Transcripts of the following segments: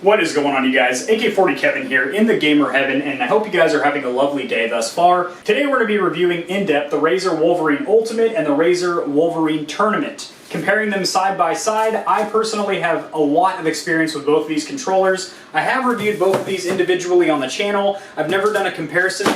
What is going on, you guys? AK40 Kevin here in the gamer heaven, and I hope you guys are having a lovely day thus far. Today we're going to be reviewing in depth the Razer Wolverine Ultimate and the Razer Wolverine Tournament. Comparing them side by side, I personally have a lot of experience with both of these controllers. I have reviewed both of these individually on the channel. I've never done a comparison.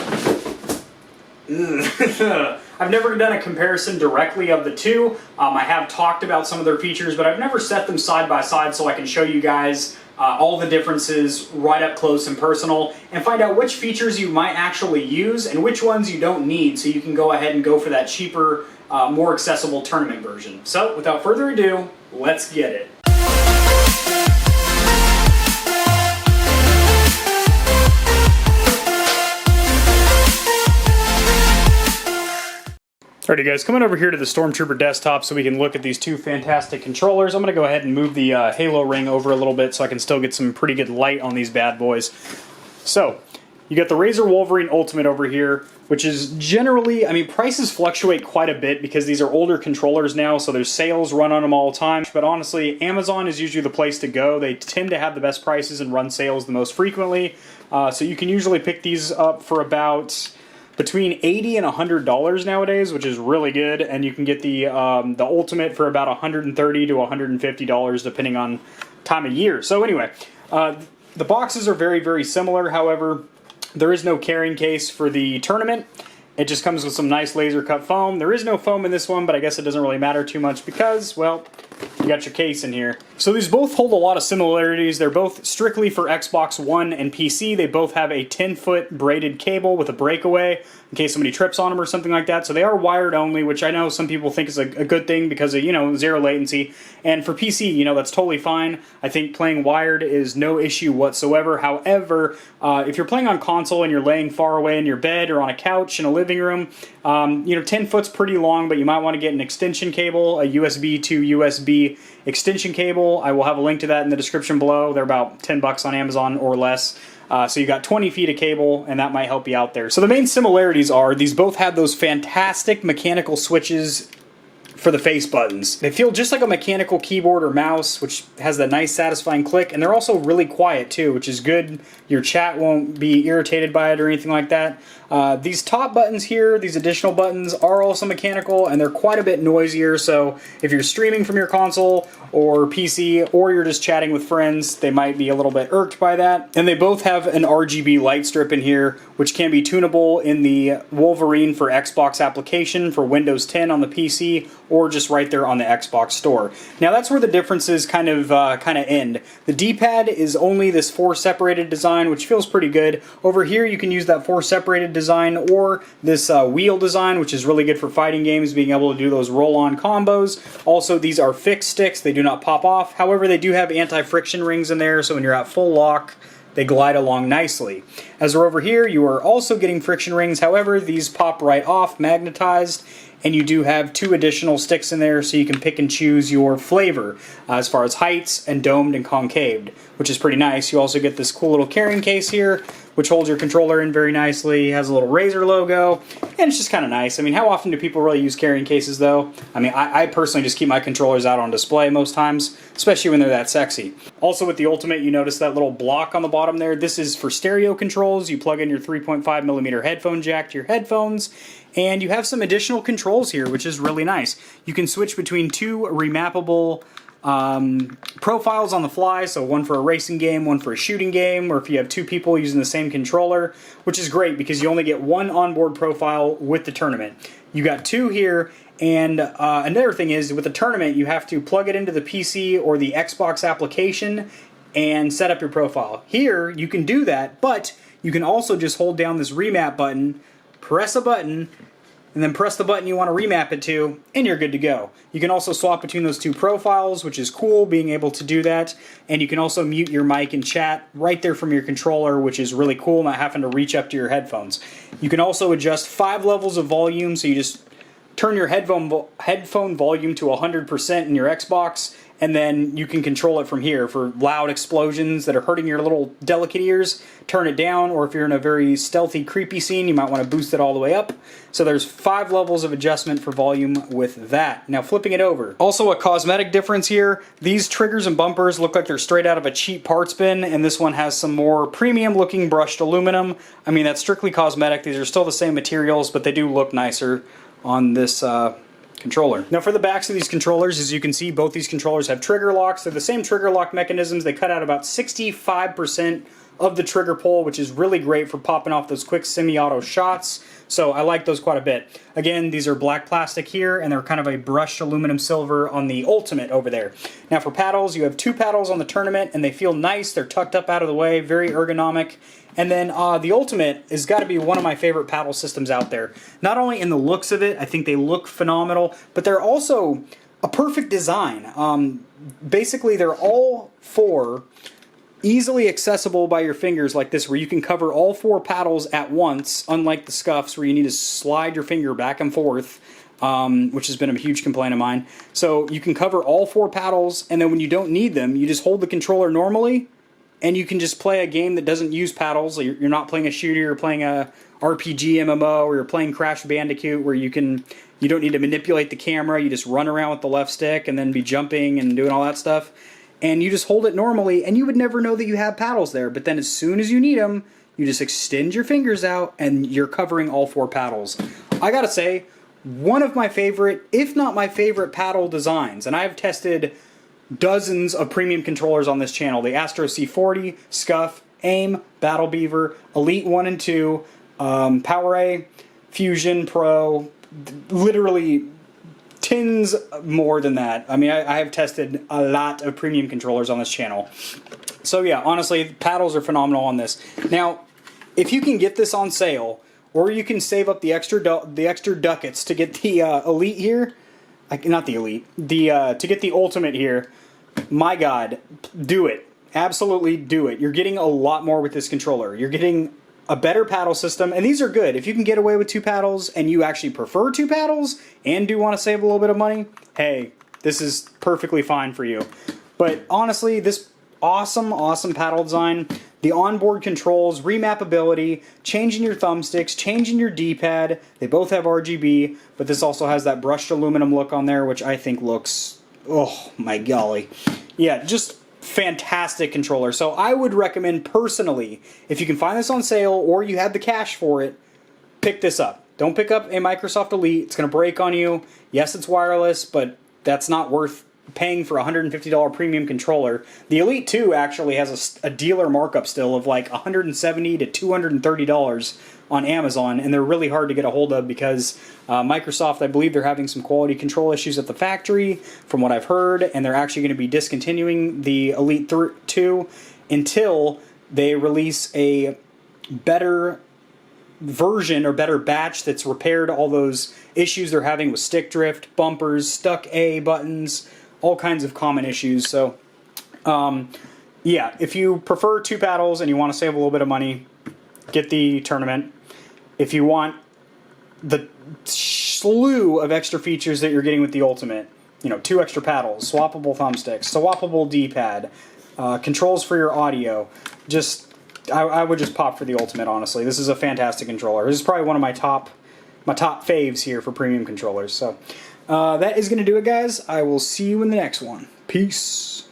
I've never done a comparison directly of the two. I have talked about some of their features, but I've never set them side by side so I can show you guys all the differences right up close and personal, and find out which features you might actually use and which ones you don't need, so you can go ahead and go for that cheaper, more accessible tournament version. So without further ado, let's get it. Alrighty guys, coming over here to the Stormtrooper desktop so we can look at these two fantastic controllers. I'm going to go ahead and move the halo ring over a little bit so I can still get some pretty good light on these bad boys. So, you got the Razer Wolverine Ultimate over here, which is generally, I mean, prices fluctuate quite a bit because these are older controllers now, so there's sales run on them all the time. But honestly, Amazon is usually the place to go. They tend to have the best prices and run sales the most frequently. So you can usually pick these up for about between $80 and $100 nowadays, which is really good, and you can get the Ultimate for about $130 to $150 depending on time of year. So anyway, the boxes are very, very similar. However, there is no carrying case for the Tournament. It just comes with some nice laser cut foam. There is no foam in this one, but I guess it doesn't really matter too much because, well, you got your case in here. So these both hold a lot of similarities. They're both strictly for Xbox One and PC. They both have a 10-foot braided cable with a breakaway in case somebody trips on them or something like that. So they are wired only, which I know some people think is a good thing because of, you know, zero latency. And for PC, you know, that's totally fine. I think playing wired is no issue whatsoever. However, if you're playing on console and you're laying far away in your bed or on a couch in a living room, you know, 10 foot's pretty long, but you might want to get an extension cable, a USB to USB extension cable. I will have a link to that in the description below. They're about 10 bucks on Amazon or less. So you got 20 feet of cable, and that might help you out there. So the main similarities are these both have those fantastic mechanical switches for the face buttons. They feel just like a mechanical keyboard or mouse, which has that nice satisfying click, and they're also really quiet too, which is good. Your chat won't be irritated by it or anything like that. These top buttons here, these additional buttons, are also mechanical, and they're quite a bit noisier, so if you're streaming from your console or PC, or you're just chatting with friends, they might be a little bit irked by that. And they both have an RGB light strip in here, which can be tunable in the Wolverine for Xbox application for Windows 10 on the PC, or just right there on the Xbox store. Now that's where the differences kind of end. The D-pad is only this 4 separated design, which feels pretty good. Over here you can use that 4 separated design or this wheel design, which is really good for fighting games, being able to do those roll-on combos. Also, these are fixed sticks. They do not pop off. However, they do have anti-friction rings in there, so when you're at full lock, they glide along nicely. As we're over here, you are also getting friction rings. However, these pop right off, magnetized, and you do have 2 additional sticks in there so you can pick and choose your flavor as far as heights and domed and concaved, which is pretty nice. You also get this cool little carrying case here, which holds your controller in very nicely. It has a little Razer logo, and it's just kind of nice. I mean, how often do people really use carrying cases, though? I mean, I personally just keep my controllers out on display most times, especially when they're that sexy. Also, with the Ultimate, you notice that little block on the bottom there. This is for stereo controls. You plug in your 3.5mm headphone jack to your headphones, and you have some additional controls here, which is really nice. You can switch between 2 remappable profiles on the fly, so one for a racing game, one for a shooting game, or if you have 2 people using the same controller, which is great because you only get 1 onboard profile with the Tournament. You got 2 here, and another thing is with the Tournament you have to plug it into the PC or the Xbox application and set up your profile. Here you can do that, but you can also just hold down this remap button, press a button, and then press the button you want to remap it to, and you're good to go. You can also swap between those 2 profiles, which is cool, being able to do that. And you can also mute your mic and chat right there from your controller, which is really cool, not having to reach up to your headphones. You can also adjust 5 levels of volume, so you just turn your headphone volume to 100% in your Xbox, and then you can control it from here for loud explosions that are hurting your little delicate ears. Turn it down, or if you're in a very stealthy, creepy scene, you might want to boost it all the way up. So there's 5 levels of adjustment for volume with that. Now flipping it over. Also a cosmetic difference here. These triggers and bumpers look like they're straight out of a cheap parts bin, and this one has some more premium looking brushed aluminum. I mean, that's strictly cosmetic. These are still the same materials, but they do look nicer on this controller. Now for the backs of these controllers, as you can see, both these controllers have trigger locks. They're the same trigger lock mechanisms. They cut out about 65% of the trigger pull, which is really great for popping off those quick semi-auto shots. So I like those quite a bit. Again, these are black plastic here, and they're kind of a brushed aluminum silver on the Ultimate over there. Now for paddles, you have 2 paddles on the Tournament, and they feel nice. They're tucked up out of the way, very ergonomic. And then the Ultimate has got to be one of my favorite paddle systems out there. Not only in the looks of it, I think they look phenomenal, but they're also a perfect design. Basically, they're all 4 easily accessible by your fingers like this, where you can cover all 4 paddles at once, unlike the scuffs where you need to slide your finger back and forth, which has been a huge complaint of mine. So you can cover all 4 paddles, and then when you don't need them, you just hold the controller normally, and you can just play a game that doesn't use paddles. You're not playing a shooter, you're playing a RPG MMO, or you're playing Crash Bandicoot, where you don't need to manipulate the camera, you just run around with the left stick and then be jumping and doing all that stuff. And you just hold it normally, and you would never know that you have paddles there. But then as soon as you need them, you just extend your fingers out, and you're covering all 4 paddles. I gotta say, one of my favorite, if not my favorite, paddle designs, and I've tested dozens of premium controllers on this channel. The Astro C40, Scuff, AIM, Battle Beaver, Elite 1 and 2, PowerA, Fusion, Pro, literally tens more than that. I mean, I have tested a lot of premium controllers on this channel. So yeah, honestly, paddles are phenomenal on this. Now, if you can get this on sale, or you can save up the extra ducats to get the Elite here, not the Elite, to get the Ultimate here, my God, do it. Absolutely do it. You're getting a lot more with this controller. You're getting a better paddle system, and these are good. If you can get away with 2 paddles, and you actually prefer 2 paddles, and do want to save a little bit of money, hey, this is perfectly fine for you. But honestly, this awesome paddle design, the onboard controls, remappability, changing your thumbsticks, changing your D-pad, they both have RGB, but this also has that brushed aluminum look on there, which I think looks, oh my golly. Yeah, just fantastic controller. So I would recommend personally, if you can find this on sale or you have the cash for it, pick this up. Don't pick up a Microsoft Elite. It's going to break on you. Yes, it's wireless, but that's not worth paying for a $150 premium controller. The Elite 2 actually has a dealer markup still of like $170 to $230 on Amazon, and they're really hard to get a hold of because Microsoft, I believe they're having some quality control issues at the factory, from what I've heard, and they're actually going to be discontinuing the Elite 2 until they release a better version or better batch that's repaired all those issues they're having with stick drift, bumpers, stuck A buttons, all kinds of common issues. So yeah, if you prefer 2 paddles and you want to save a little bit of money, get the Tournament. If you want the slew of extra features that you're getting with the Ultimate, 2 extra paddles, swappable thumbsticks, swappable D-pad, controls for your audio, I would just pop for the Ultimate, honestly. This is a fantastic controller. This is probably one of my top faves here for premium controllers. So that is going to do it, guys. I will see you in the next one. Peace.